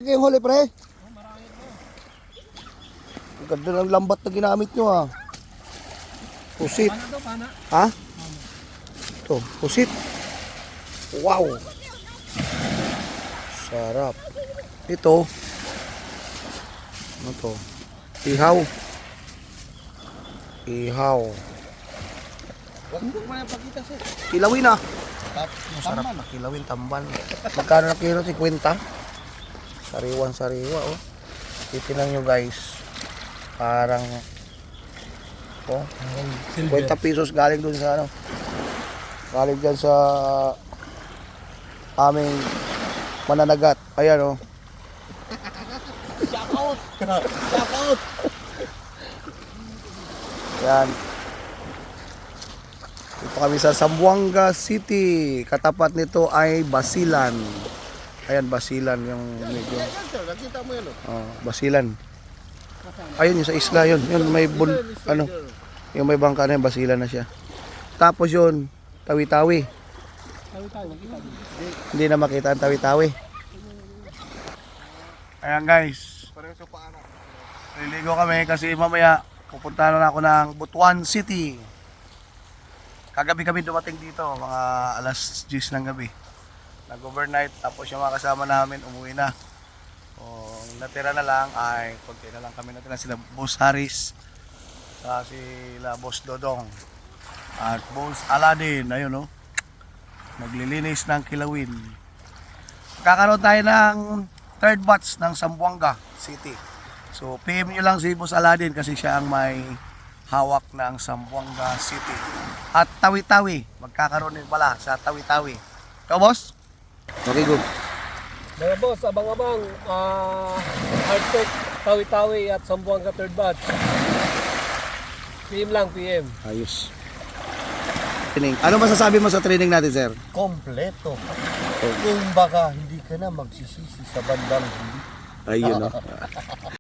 Yung huli pre. Ang ganda ng lambat na ginamit nyo ha. Pusit. Ha? Ito, pusit. Wow. Sarap. Ito. Ano to? Ihaw. Ihaw. Huwag mo na pakita sir. Kilawin ah. Masarap Masarap na kilawin, tamban. Magkano na kilo? 50? Sariwan sariwa oh. Titinan nyo guys. Parang oh, 50 pesos galing dun sa ano. Galing dyan sa aming mananagat. Ayan oh. Shout out! Shout out! Yan. Dito kami sa Zamboanga City. Katapat nito ay Basilan. Ayan, Basilan yung medyo. Nakita mo yan Oh, Basilan. Ayun yung sa isla yun. Yun may ano, yung may bangka na yun, Basilan na siya. Tapos yun, Tawi-Tawi. Hindi na makita ang Tawi-Tawi. Ayan guys. Liligo kami kasi mamaya pupunta na ako ng Butuan City. Kagabi kami dumating dito, mga alas 10 ng gabi. Nag-overnight, tapos yung mga kasama namin umuwi na. O, natira na lang ay konti na lang kami natira, sila Boss Haris, sila Boss Dodong at Boss Aladin. Ayun o, naglilinis ng kilawin. Kakaroon tayo ng third batch ng Zamboanga City. So PM nyo lang si Boss Aladin kasi siya ang may hawak ng Zamboanga City. At Tawi-Tawi, magkakaroon din pala sa Tawi-Tawi. Ikaw boss? Okay, good. Mga boss, abang-abang, Hardtech, Tawi-Tawi at Zamboanga third batch. PM lang, PM. Ayos. Training. Ano masasabi mo sa training natin, sir? Kompleto. Yung baka hindi ka na magsisisi sa bandang huli. Ayun, no?